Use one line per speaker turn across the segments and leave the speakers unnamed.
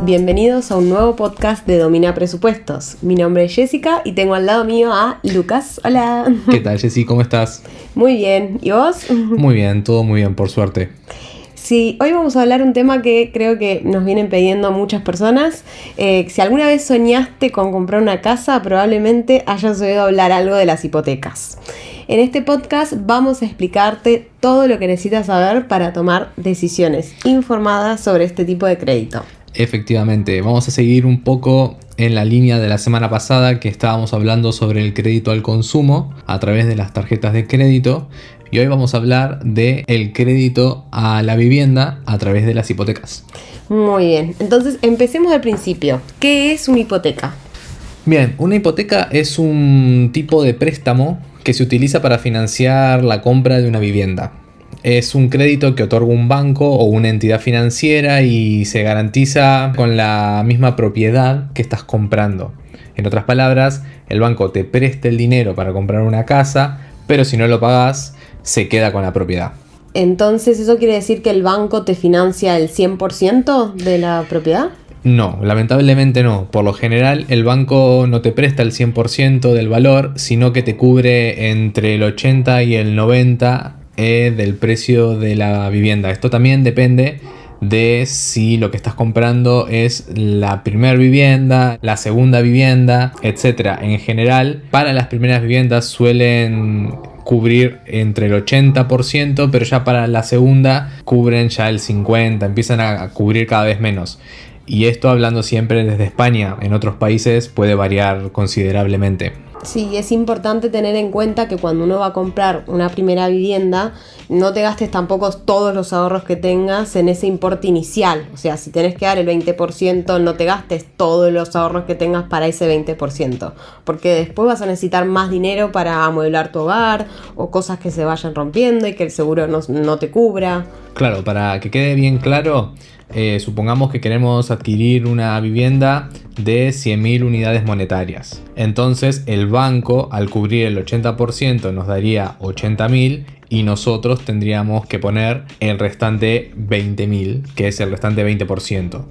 bienvenidos a un nuevo podcast de Domina Presupuestos. Mi nombre es Jessica y tengo al lado mío a Lucas. Hola.
¿Qué tal, Jessy? ¿Cómo estás?
Muy bien, ¿y vos?
Muy bien, todo muy bien, por suerte.
Sí, hoy vamos a hablar un tema que creo que nos vienen pidiendo muchas personas. Si alguna vez soñaste con comprar una casa, probablemente hayas oído hablar algo de las hipotecas. En este podcast vamos a explicarte todo lo que necesitas saber para tomar decisiones informadas sobre este tipo de crédito.
Efectivamente, vamos a seguir un poco en la línea de la semana pasada que estábamos hablando sobre el crédito al consumo a través de las tarjetas de crédito. Y hoy vamos a hablar del crédito a la vivienda a través de las hipotecas.
Muy bien, entonces empecemos al principio. ¿Qué es una hipoteca?
Bien, una hipoteca es un tipo de préstamo que se utiliza para financiar la compra de una vivienda. Es un crédito que otorga un banco o una entidad financiera y se garantiza con la misma propiedad que estás comprando. En otras palabras, el banco te presta el dinero para comprar una casa, pero si no lo pagas, se queda con la propiedad.
Entonces, ¿eso quiere decir que el banco te financia el 100% de la propiedad?
No, lamentablemente no. Por lo general, el banco no te presta el 100% del valor, sino que te cubre entre el 80 y el 90% del precio de la vivienda. Esto también depende de si lo que estás comprando es la primera vivienda, la segunda vivienda, etc. En general, para las primeras viviendas suelen cubrir entre el 80%, pero ya para la segunda cubren ya el 50%, empiezan a cubrir cada vez menos. Y esto hablando siempre desde España, en otros países puede variar considerablemente.
Sí, es importante tener en cuenta que cuando uno va a comprar una primera vivienda, no te gastes tampoco todos los ahorros que tengas en ese importe inicial. O sea, si tenés que dar el 20%, no te gastes todos los ahorros que tengas para ese 20%. Porque después vas a necesitar más dinero para amueblar tu hogar o cosas que se vayan rompiendo y que el seguro no te cubra.
Claro, para que quede bien claro, supongamos que queremos adquirir una vivienda de 100.000 unidades monetarias. Entonces el banco, al cubrir el 80%, nos daría 80.000 y nosotros tendríamos que poner el restante 20.000, que es el restante 20%.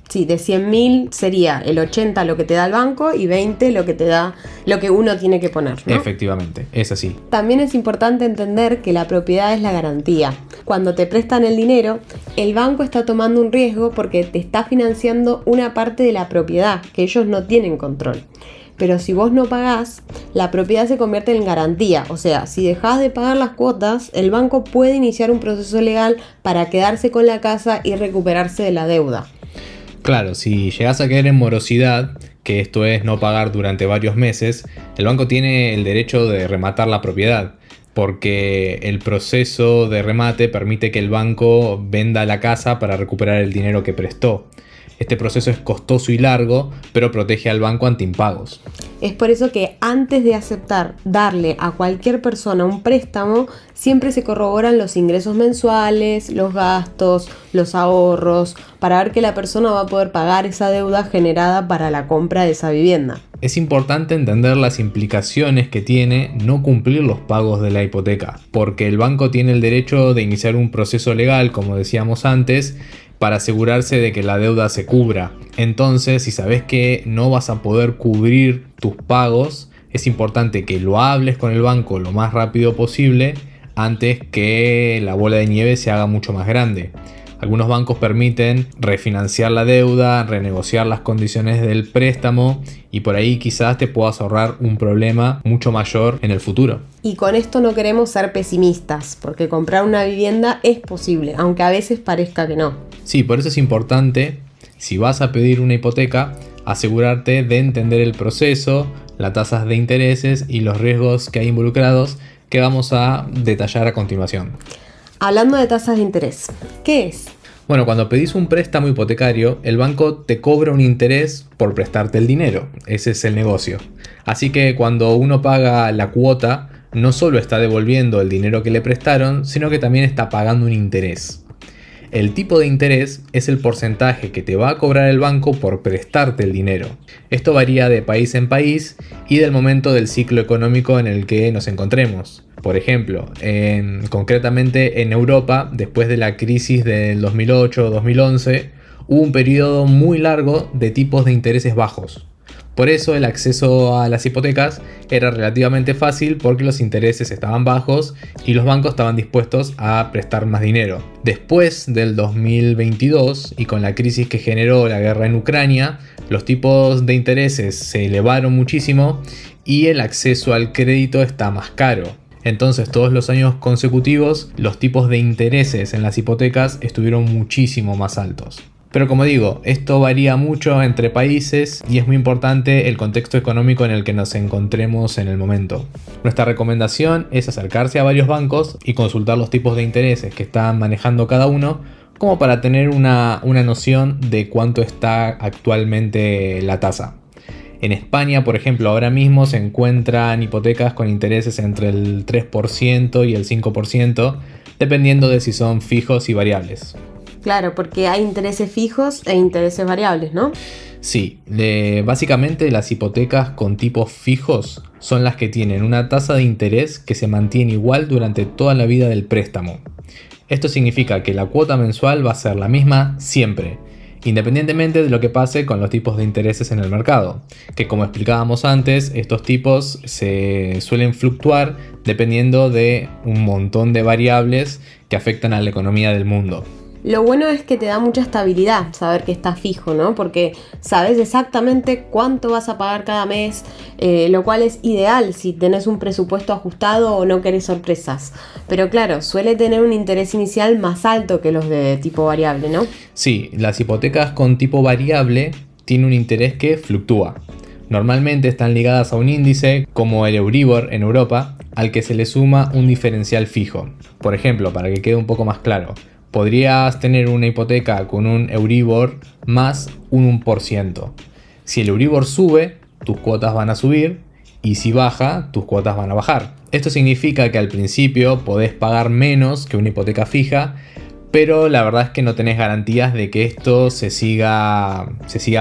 Sí, de 100.000 sería el 80 lo que te da el banco y 20 lo que te da lo que uno tiene que poner, ¿no?
Efectivamente, es así.
También es importante entender que la propiedad es la garantía. Cuando te prestan el dinero, el banco está tomando un riesgo porque te está financiando una parte de la propiedad que ellos no tienen control. Pero si vos no pagás, la propiedad se convierte en garantía. O sea, si dejás de pagar las cuotas, el banco puede iniciar un proceso legal para quedarse con la casa y recuperarse de la deuda.
Claro, si llegas a caer en morosidad, que esto es no pagar durante varios meses, el banco tiene el derecho de rematar la propiedad, porque el proceso de remate permite que el banco venda la casa para recuperar el dinero que prestó. Este proceso es costoso y largo, pero protege al banco ante impagos.
Es por eso que antes de aceptar darle a cualquier persona un préstamo, siempre se corroboran los ingresos mensuales, los gastos, los ahorros, para ver que la persona va a poder pagar esa deuda generada para la compra de esa vivienda.
Es importante entender las implicaciones que tiene no cumplir los pagos de la hipoteca, porque el banco tiene el derecho de iniciar un proceso legal, como decíamos antes, para asegurarse de que la deuda se cubra. Entonces, si sabes que no vas a poder cubrir tus pagos, es importante que lo hables con el banco lo más rápido posible antes que la bola de nieve se haga mucho más grande. Algunos bancos permiten refinanciar la deuda, renegociar las condiciones del préstamo y por ahí quizás te puedas ahorrar un problema mucho mayor en el futuro.
Y con esto no queremos ser pesimistas, porque comprar una vivienda es posible, aunque a veces parezca que no.
Sí, por eso es importante, si vas a pedir una hipoteca, asegurarte de entender el proceso, las tasas de intereses y los riesgos que hay involucrados que vamos a detallar a continuación.
Hablando de tasas de interés, ¿qué es?
Bueno, cuando pedís un préstamo hipotecario, el banco te cobra un interés por prestarte el dinero. Ese es el negocio. Así que cuando uno paga la cuota, no solo está devolviendo el dinero que le prestaron, sino que también está pagando un interés. El tipo de interés es el porcentaje que te va a cobrar el banco por prestarte el dinero. Esto varía de país en país y del momento del ciclo económico en el que nos encontremos. Por ejemplo, concretamente en Europa, después de la crisis del 2008-2011, hubo un periodo muy largo de tipos de intereses bajos. Por eso el acceso a las hipotecas era relativamente fácil porque los intereses estaban bajos y los bancos estaban dispuestos a prestar más dinero. Después del 2022 y con la crisis que generó la guerra en Ucrania, los tipos de intereses se elevaron muchísimo y el acceso al crédito está más caro. Entonces todos los años consecutivos los tipos de intereses en las hipotecas estuvieron muchísimo más altos. Pero como digo, esto varía mucho entre países y es muy importante el contexto económico en el que nos encontremos en el momento. Nuestra recomendación es acercarse a varios bancos y consultar los tipos de intereses que están manejando cada uno, como para tener una noción de cuánto está actualmente la tasa. En España, por ejemplo, ahora mismo se encuentran hipotecas con intereses entre el 3% y el 5%, dependiendo de si son fijos y variables.
Claro, porque hay intereses fijos e intereses variables, ¿no?
Sí, básicamente las hipotecas con tipos fijos son las que tienen una tasa de interés que se mantiene igual durante toda la vida del préstamo. Esto significa que la cuota mensual va a ser la misma siempre, independientemente de lo que pase con los tipos de intereses en el mercado, que como explicábamos antes, estos tipos se suelen fluctuar dependiendo de un montón de variables que afectan a la economía del mundo.
Lo bueno es que te da mucha estabilidad saber que está fijo, ¿no? Porque sabes exactamente cuánto vas a pagar cada mes, lo cual es ideal si tenés un presupuesto ajustado o no querés sorpresas. Pero claro, suele tener un interés inicial más alto que los de tipo variable, ¿no?
Sí, las hipotecas con tipo variable tienen un interés que fluctúa. Normalmente están ligadas a un índice como el Euribor en Europa, al que se le suma un diferencial fijo. Por ejemplo, para que quede un poco más claro, podrías tener una hipoteca con un Euribor más un 1%. Si el Euribor sube, tus cuotas van a subir, y si baja, tus cuotas van a bajar. Esto significa que al principio podés pagar menos que una hipoteca fija, pero la verdad es que no tenés garantías de que esto se siga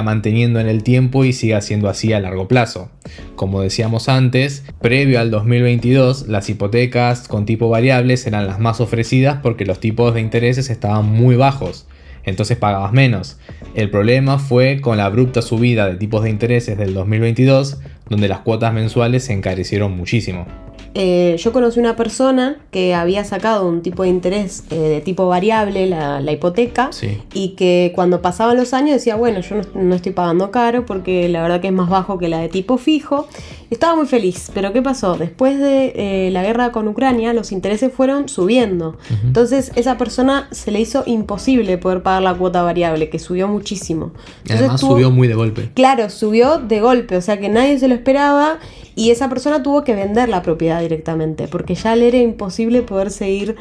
manteniendo en el tiempo y siga siendo así a largo plazo. Como decíamos antes, previo al 2022, las hipotecas con tipo variable eran las más ofrecidas porque los tipos de intereses estaban muy bajos, entonces pagabas menos. El problema fue con la abrupta subida de tipos de intereses del 2022, donde las cuotas mensuales se encarecieron muchísimo.
Yo conocí una persona que había sacado un tipo de interés de tipo variable, la hipoteca,
Sí.
y que cuando pasaban los años decía, bueno, yo no estoy pagando caro porque la verdad que es más bajo que la de tipo fijo. Estaba muy feliz, pero ¿qué pasó? Después de la guerra con Ucrania, los intereses fueron subiendo. Entonces esa persona se le hizo imposible poder pagar la cuota variable, que subió muchísimo. Entonces,
Además subió muy de golpe.
Claro, subió de golpe, o sea que nadie se lo esperaba y esa persona tuvo que vender la propiedad directamente porque ya le era imposible poder seguir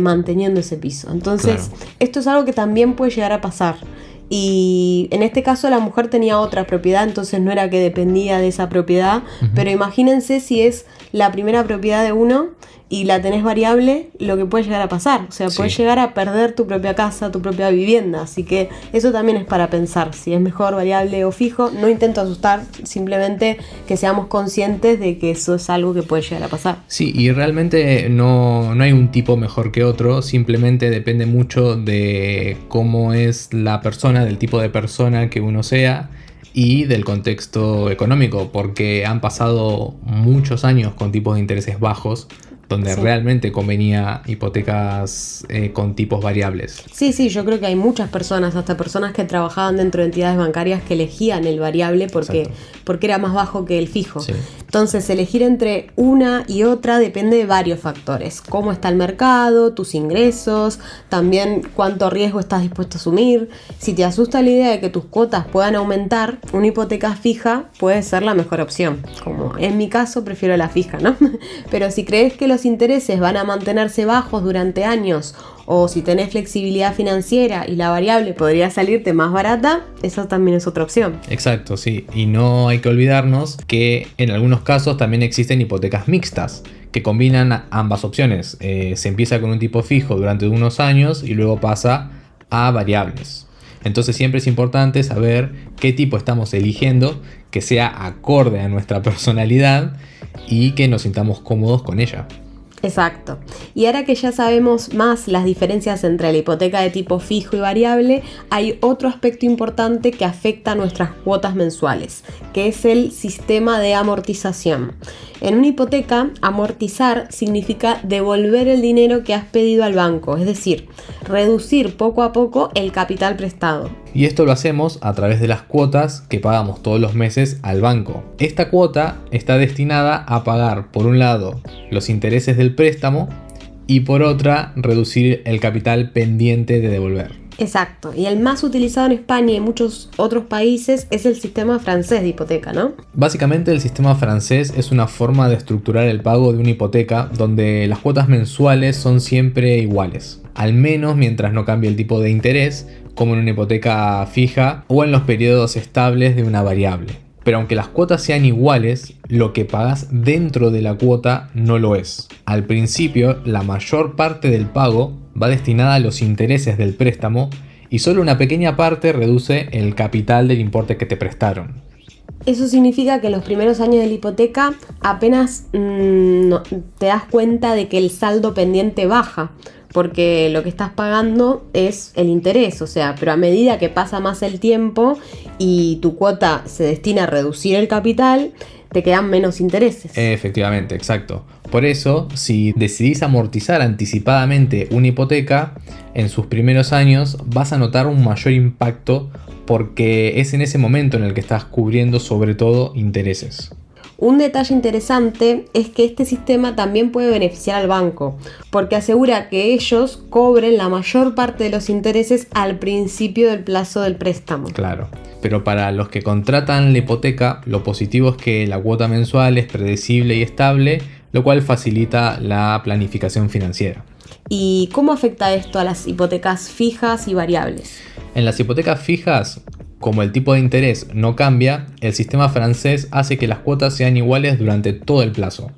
manteniendo ese piso. Entonces,
Claro.
Esto es algo que también puede llegar a pasar. Y en este caso la mujer tenía otra propiedad, entonces no era que dependía de esa propiedad, pero imagínense si es la primera propiedad de uno y la tenés variable, lo que puede llegar a pasar. O sea,
Sí.
puedes llegar a perder tu propia casa, tu propia vivienda. Así que eso también es para pensar si es mejor variable o fijo. No intento asustar, simplemente que seamos conscientes de que eso es algo que puede llegar a pasar.
Sí, y realmente no hay un tipo mejor que otro, simplemente depende mucho de cómo es la persona, del tipo de persona que uno sea y del contexto económico, porque han pasado muchos años con tipos de intereses bajos, donde
Sí.
realmente convenía hipotecas con tipos variables.
Sí, yo creo que hay muchas personas, hasta personas que trabajaban dentro de entidades bancarias que elegían el variable porque era más bajo que el fijo.
Sí.
Entonces, elegir entre una y otra depende de varios factores. Cómo está el mercado, tus ingresos, también cuánto riesgo estás dispuesto a asumir. Si te asusta la idea de que tus cuotas puedan aumentar, una hipoteca fija puede ser la mejor opción. Como en mi caso, prefiero la fija, ¿no? Pero si crees que los intereses van a mantenerse bajos durante años, o si tenés flexibilidad financiera y la variable podría salirte más barata, esa también es otra opción.
Exacto, sí. Y no hay que olvidarnos que en algunos casos también existen hipotecas mixtas que combinan ambas opciones. Se empieza con un tipo fijo durante unos años y luego pasa a variables. Entonces siempre es importante saber qué tipo estamos eligiendo, que sea acorde a nuestra personalidad y que nos sintamos cómodos con ella.
Exacto. Y ahora que ya sabemos más las diferencias entre la hipoteca de tipo fijo y variable, hay otro aspecto importante que afecta a nuestras cuotas mensuales, que es el sistema de amortización. En una hipoteca, amortizar significa devolver el dinero que has pedido al banco, es decir, reducir poco a poco el capital prestado.
Y esto lo hacemos a través de las cuotas que pagamos todos los meses al banco. Esta cuota está destinada a pagar, por un lado, los intereses del préstamo y por otra, reducir el capital pendiente de devolver.
Exacto, y el más utilizado en España y en muchos otros países es el sistema francés de hipoteca, ¿no?
Básicamente el sistema francés es una forma de estructurar el pago de una hipoteca donde las cuotas mensuales son siempre iguales, al menos mientras no cambie el tipo de interés, como en una hipoteca fija o en los periodos estables de una variable. Pero aunque las cuotas sean iguales, lo que pagas dentro de la cuota no lo es. Al principio, la mayor parte del pago va destinada a los intereses del préstamo y solo una pequeña parte reduce el capital del importe que te prestaron.
Eso significa que en los primeros años de la hipoteca apenas te das cuenta de que el saldo pendiente baja, porque lo que estás pagando es el interés, pero a medida que pasa más el tiempo y tu cuota se destina a reducir el capital, te quedan menos intereses.
Efectivamente, exacto. Por eso, si decidís amortizar anticipadamente una hipoteca, en sus primeros años vas a notar un mayor impacto porque es en ese momento en el que estás cubriendo sobre todo intereses.
Un detalle interesante es que este sistema también puede beneficiar al banco, porque asegura que ellos cobren la mayor parte de los intereses al principio del plazo del préstamo.
Claro, pero para los que contratan la hipoteca, lo positivo es que la cuota mensual es predecible y estable, lo cual facilita la planificación financiera.
¿Y cómo afecta esto a las hipotecas fijas y variables?
En las hipotecas fijas, como el tipo de interés no cambia, el sistema francés hace que las cuotas sean iguales durante todo el plazo.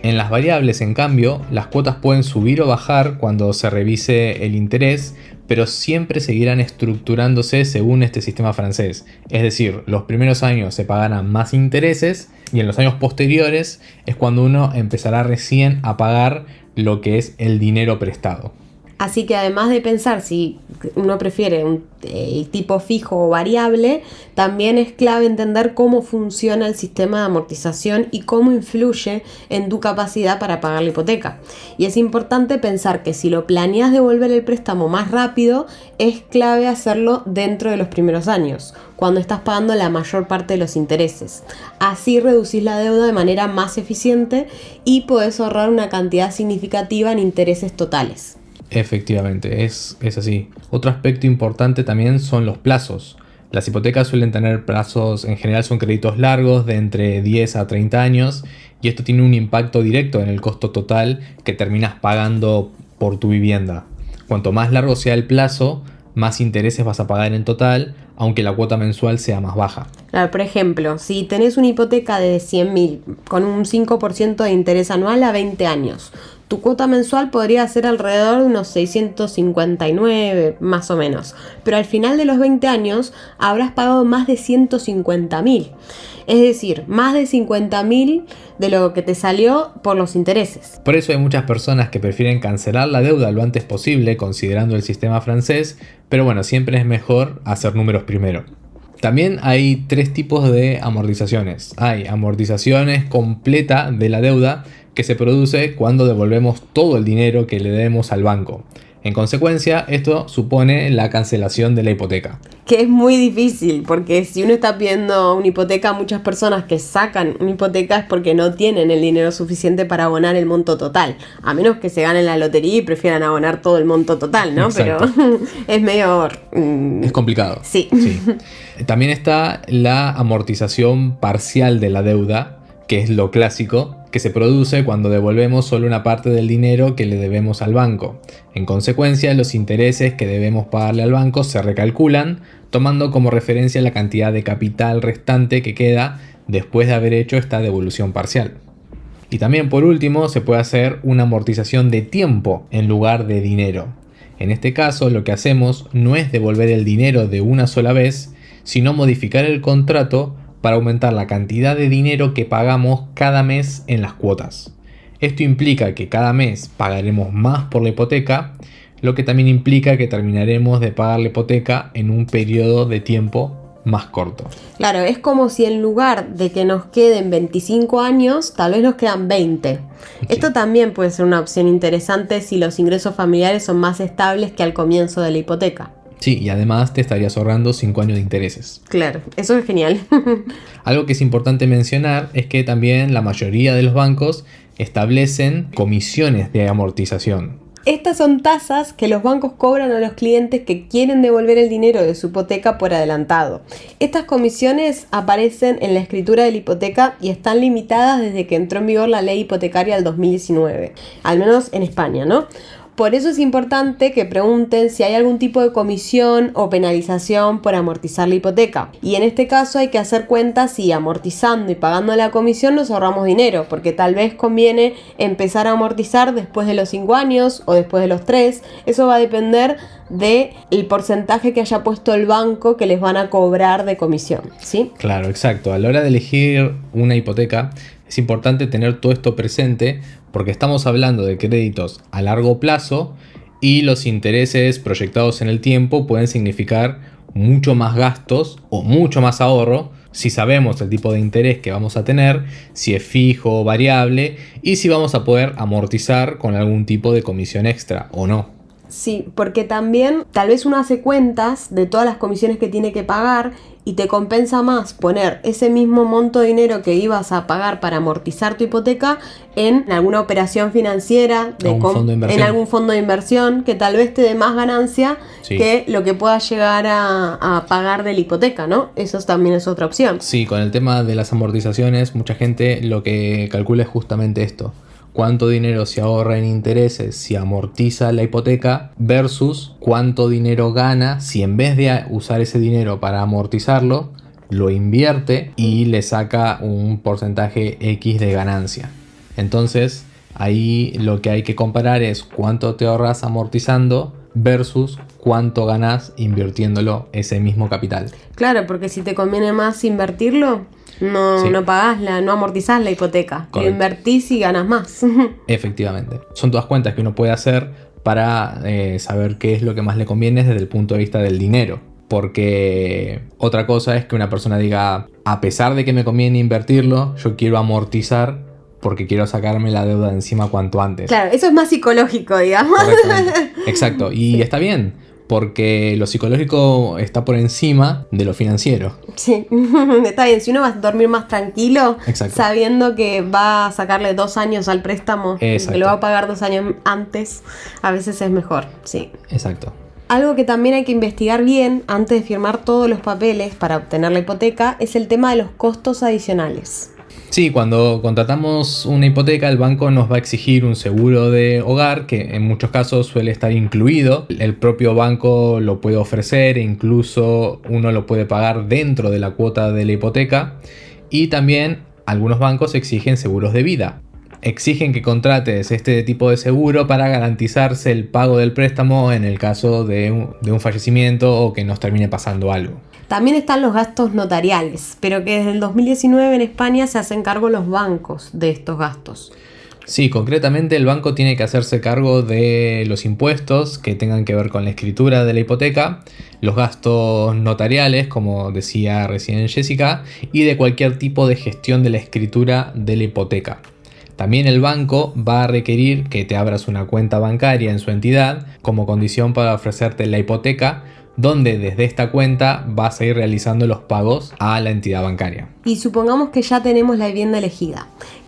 En las variables, en cambio, las cuotas pueden subir o bajar cuando se revise el interés, pero siempre seguirán estructurándose según este sistema francés. Es decir, los primeros años se pagarán más intereses y en los años posteriores es cuando uno empezará recién a pagar lo que es el dinero prestado.
Así que además de pensar si uno prefiere el tipo fijo o variable, también es clave entender cómo funciona el sistema de amortización y cómo influye en tu capacidad para pagar la hipoteca. Y es importante pensar que si lo planeas devolver el préstamo más rápido, es clave hacerlo dentro de los primeros años, cuando estás pagando la mayor parte de los intereses. Así reducís la deuda de manera más eficiente y podés ahorrar una cantidad significativa en intereses totales.
Efectivamente, es así. Otro aspecto importante también son los plazos. Las hipotecas suelen tener plazos, en general son créditos largos de entre 10 a 30 años y esto tiene un impacto directo en el costo total que terminas pagando por tu vivienda. Cuanto más largo sea el plazo, más intereses vas a pagar en total, aunque la cuota mensual sea más baja.
Claro, por ejemplo, si tenés una hipoteca de 100.000 con un 5% de interés anual a 20 años, tu cuota mensual podría ser alrededor de unos 659 más o menos, pero al final de los 20 años habrás pagado más de 150.000, es decir, más de 50.000 de lo que te salió por los intereses.
Por eso hay muchas personas que prefieren cancelar la deuda lo antes posible considerando el sistema francés, pero bueno, siempre es mejor hacer números primero. También hay tres tipos de amortizaciones. Hay amortizaciones completa de la deuda que se produce cuando devolvemos todo el dinero que le debemos al banco. En consecuencia, esto supone la cancelación de la hipoteca.
Que es muy difícil, porque si uno está pidiendo una hipoteca, muchas personas que sacan una hipoteca es porque no tienen el dinero suficiente para abonar el monto total. A menos que se ganen la lotería y prefieran abonar todo el monto total, ¿no?
Exacto.
Pero es medio...
Es complicado.
Sí.
También está la amortización parcial de la deuda, que es lo clásico, que se produce cuando devolvemos solo una parte del dinero que le debemos al banco. En consecuencia, los intereses que debemos pagarle al banco se recalculan, tomando como referencia la cantidad de capital restante que queda después de haber hecho esta devolución parcial. Y también, por último, se puede hacer una amortización de tiempo en lugar de dinero. En este caso, lo que hacemos no es devolver el dinero de una sola vez, sino modificar el contrato para aumentar la cantidad de dinero que pagamos cada mes en las cuotas. Esto implica que cada mes pagaremos más por la hipoteca, lo que también implica que terminaremos de pagar la hipoteca en un periodo de tiempo más corto.
Claro, es como si en lugar de que nos queden 25 años, tal vez nos quedan 20.
Sí.
Esto también puede ser una opción interesante si los ingresos familiares son más estables que al comienzo de la hipoteca.
Sí, y además te estarías ahorrando 5 años de intereses.
Claro, eso es genial.
Algo que es importante mencionar es que también la mayoría de los bancos establecen comisiones de amortización.
Estas son tasas que los bancos cobran a los clientes que quieren devolver el dinero de su hipoteca por adelantado. Estas comisiones aparecen en la escritura de la hipoteca y están limitadas desde que entró en vigor la ley hipotecaria del 2019, al menos en España, ¿no? Por eso es importante que pregunten si hay algún tipo de comisión o penalización por amortizar la hipoteca. Y en este caso hay que hacer cuentas si amortizando y pagando la comisión nos ahorramos dinero, porque tal vez conviene empezar a amortizar después de los 5 años o después de los 3. Eso va a depender del porcentaje que haya puesto el banco que les van a cobrar de comisión, ¿sí?
Claro, exacto. A la hora de elegir una hipoteca es importante tener todo esto presente porque estamos hablando de créditos a largo plazo y los intereses proyectados en el tiempo pueden significar mucho más gastos o mucho más ahorro si sabemos el tipo de interés que vamos a tener, si es fijo o variable y si vamos a poder amortizar con algún tipo de comisión extra o no.
Sí, porque también tal vez uno hace cuentas de todas las comisiones que tiene que pagar y te compensa más poner ese mismo monto de dinero que ibas a pagar para amortizar tu hipoteca en alguna operación financiera, en algún fondo de inversión que tal vez te dé más ganancia que lo que puedas llegar a pagar de la hipoteca, ¿no? Eso también es otra opción.
Sí, con el tema de las amortizaciones, mucha gente lo que calcula es justamente esto. Cuánto dinero se ahorra en intereses si amortiza la hipoteca versus cuánto dinero gana si en vez de usar ese dinero para amortizarlo, lo invierte y le saca un porcentaje X de ganancia. Entonces, ahí lo que hay que comparar es cuánto te ahorras amortizando versus cuánto ganas invirtiéndolo ese mismo capital.
Claro, porque si te conviene más invertirlo, no pagás no amortizás la hipoteca. Correcto. Lo invertís y ganas más.
Efectivamente. Son todas cuentas que uno puede hacer para saber qué es lo que más le conviene desde el punto de vista del dinero. Porque otra cosa es que una persona diga, a pesar de que me conviene invertirlo, yo quiero amortizar porque quiero sacarme la deuda de encima cuanto antes.
Claro, eso es más psicológico, digamos.
Exacto, y está bien, porque lo psicológico está por encima de lo financiero.
Sí, está bien. Si uno va a dormir más tranquilo, sabiendo que va a sacarle 2 años al préstamo, que lo va a pagar 2 años antes, a veces es mejor, sí.
Exacto.
Algo que también hay que investigar bien antes de firmar todos los papeles para obtener la hipoteca es el tema de los costos adicionales.
Sí, cuando contratamos una hipoteca, el banco nos va a exigir un seguro de hogar que en muchos casos suele estar incluido. El propio banco lo puede ofrecer e incluso uno lo puede pagar dentro de la cuota de la hipoteca. Y también algunos bancos exigen seguros de vida. Exigen que contrates este tipo de seguro para garantizarse el pago del préstamo en el caso de un fallecimiento o que nos termine pasando algo.
También están los gastos notariales, pero que desde el 2019 en España se hacen cargo los bancos de estos gastos.
Sí, concretamente el banco tiene que hacerse cargo de los impuestos que tengan que ver con la escritura de la hipoteca, los gastos notariales, como decía recién Jessica, y de cualquier tipo de gestión de la escritura de la hipoteca. También el banco va a requerir que te abras una cuenta bancaria en su entidad como condición para ofrecerte la hipoteca, donde desde esta cuenta vas a ir realizando los pagos a la entidad bancaria.
Y supongamos que ya tenemos la vivienda elegida.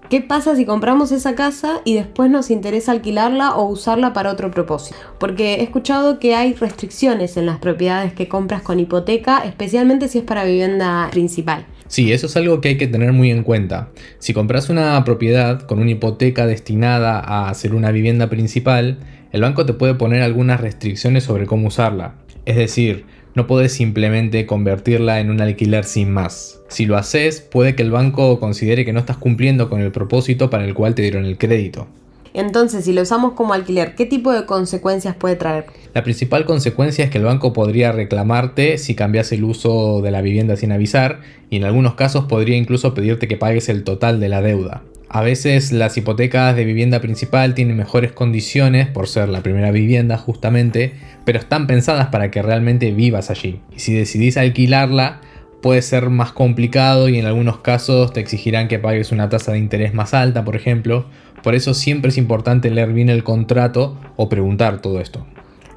¿Qué pasa si compramos esa casa y después nos interesa alquilarla o usarla para otro propósito? Porque he escuchado que hay restricciones en las propiedades que compras con hipoteca, especialmente si es para vivienda principal.
Sí, eso es algo que hay que tener muy en cuenta. Si compras una propiedad con una hipoteca destinada a hacer una vivienda principal, el banco te puede poner algunas restricciones sobre cómo usarla. Es decir, no podés simplemente convertirla en un alquiler sin más. Si lo haces, puede que el banco considere que no estás cumpliendo con el propósito para el cual te dieron el crédito.
Entonces, si lo usamos como alquiler, ¿qué tipo de consecuencias puede traer?
La principal consecuencia es que el banco podría reclamarte si cambias el uso de la vivienda sin avisar y en algunos casos podría incluso pedirte que pagues el total de la deuda. A veces las hipotecas de vivienda principal tienen mejores condiciones por ser la primera vivienda justamente, pero están pensadas para que realmente vivas allí. Y si decidís alquilarla, puede ser más complicado y en algunos casos te exigirán que pagues una tasa de interés más alta, por ejemplo. Por eso siempre es importante leer bien el contrato o preguntar todo esto.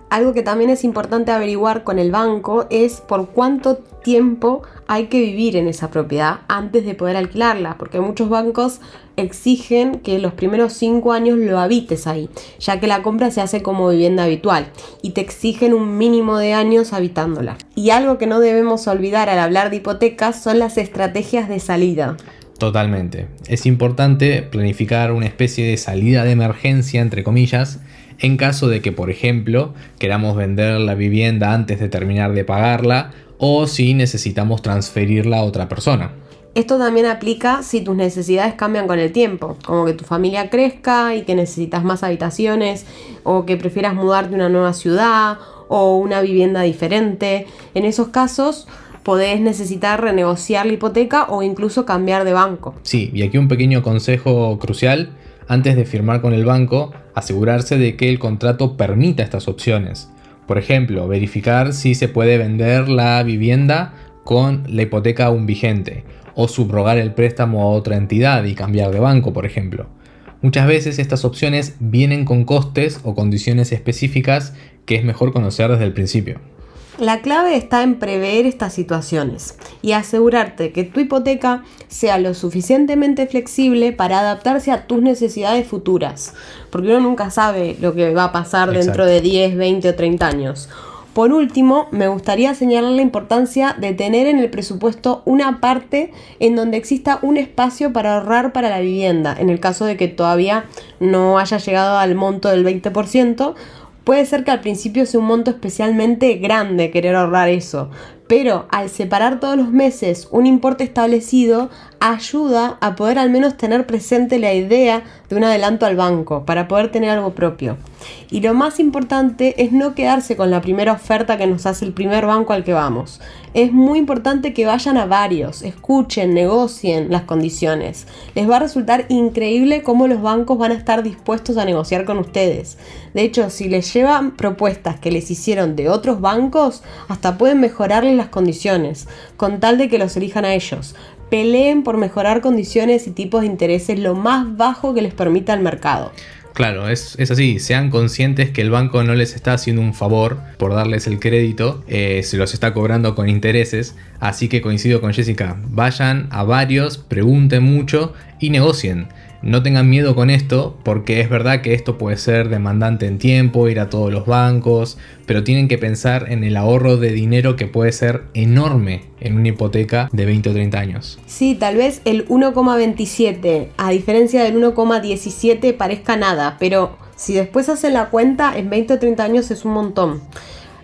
Algo que también es importante averiguar con el banco es por cuánto tiempo hay que vivir en esa propiedad antes de poder alquilarla, porque muchos bancos exigen que los primeros 5 años lo habites ahí, ya que la compra se hace como vivienda habitual y te exigen un mínimo de años habitándola. Y algo que no debemos olvidar al hablar de hipotecas son las estrategias de salida.
Totalmente. Es importante planificar una especie de salida de emergencia, entre comillas, en caso de que, por ejemplo, queramos vender la vivienda antes de terminar de pagarla o si necesitamos transferirla a otra persona.
Esto también aplica si tus necesidades cambian con el tiempo, como que tu familia crezca y que necesitas más habitaciones o que prefieras mudarte a una nueva ciudad o una vivienda diferente. En esos casos podés necesitar renegociar la hipoteca o incluso cambiar de banco.
Sí, y aquí un pequeño consejo crucial. Antes de firmar con el banco, asegurarse de que el contrato permita estas opciones. Por ejemplo, verificar si se puede vender la vivienda con la hipoteca aún vigente o subrogar el préstamo a otra entidad y cambiar de banco, por ejemplo. Muchas veces estas opciones vienen con costes o condiciones específicas que es mejor conocer desde el principio.
La clave está en prever estas situaciones y asegurarte que tu hipoteca sea lo suficientemente flexible para adaptarse a tus necesidades futuras, porque uno nunca sabe lo que va a pasar dentro de 10, 20 o 30 años. Por último, me gustaría señalar la importancia de tener en el presupuesto una parte en donde exista un espacio para ahorrar para la vivienda, en el caso de que todavía no haya llegado al monto del 20%. Puede ser que al principio sea un monto especialmente grande querer ahorrar eso, pero al separar todos los meses un importe establecido ayuda a poder al menos tener presente la idea de un adelanto al banco para poder tener algo propio. Y lo más importante es no quedarse con la primera oferta que nos hace el primer banco al que vamos. Es muy importante que vayan a varios, escuchen, negocien las condiciones. Les va a resultar increíble cómo los bancos van a estar dispuestos a negociar con ustedes. De hecho, si les llevan propuestas que les hicieron de otros bancos, hasta pueden mejorarles las condiciones, con tal de que los elijan a ellos. Peleen por mejorar condiciones y tipos de intereses lo más bajo que les permita el mercado.
Claro, es así, sean conscientes que el banco no les está haciendo un favor por darles el crédito, se los está cobrando con intereses, así que coincido con Jessica, vayan a varios, pregunten mucho y negocien. No tengan miedo con esto, porque es verdad que esto puede ser demandante en tiempo, ir a todos los bancos, pero tienen que pensar en el ahorro de dinero que puede ser enorme en una hipoteca de 20 o 30 años.
Sí, tal vez el 1,27, a diferencia del 1,17 parezca nada, pero si después hacen la cuenta, en 20 o 30 años es un montón.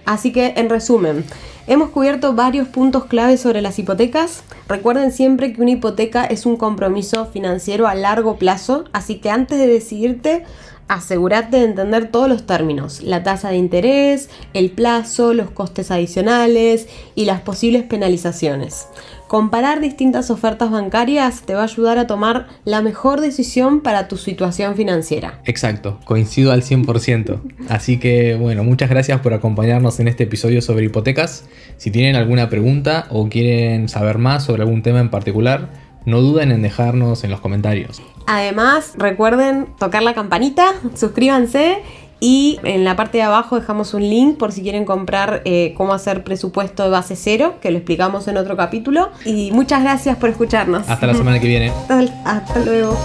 Así que, en resumen, hemos cubierto varios puntos clave sobre las hipotecas. Recuerden siempre que una hipoteca es un compromiso financiero a largo plazo, así que antes de decidirte, asegúrate de entender todos los términos, la tasa de interés, el plazo, los costes adicionales y las posibles penalizaciones. Comparar distintas ofertas bancarias te va a ayudar a tomar la mejor decisión para tu situación financiera.
Exacto, coincido al 100%. Así que bueno, muchas gracias por acompañarnos en este episodio sobre hipotecas. Si tienen alguna pregunta o quieren saber más sobre algún tema en particular, no duden en dejarnos en los comentarios.
Además, recuerden tocar la campanita, suscríbanse. Y en la parte de abajo dejamos un link por si quieren comprar cómo hacer presupuesto de base cero, que lo explicamos en otro capítulo. Y muchas gracias por escucharnos.
Hasta la semana que viene.
Hasta luego.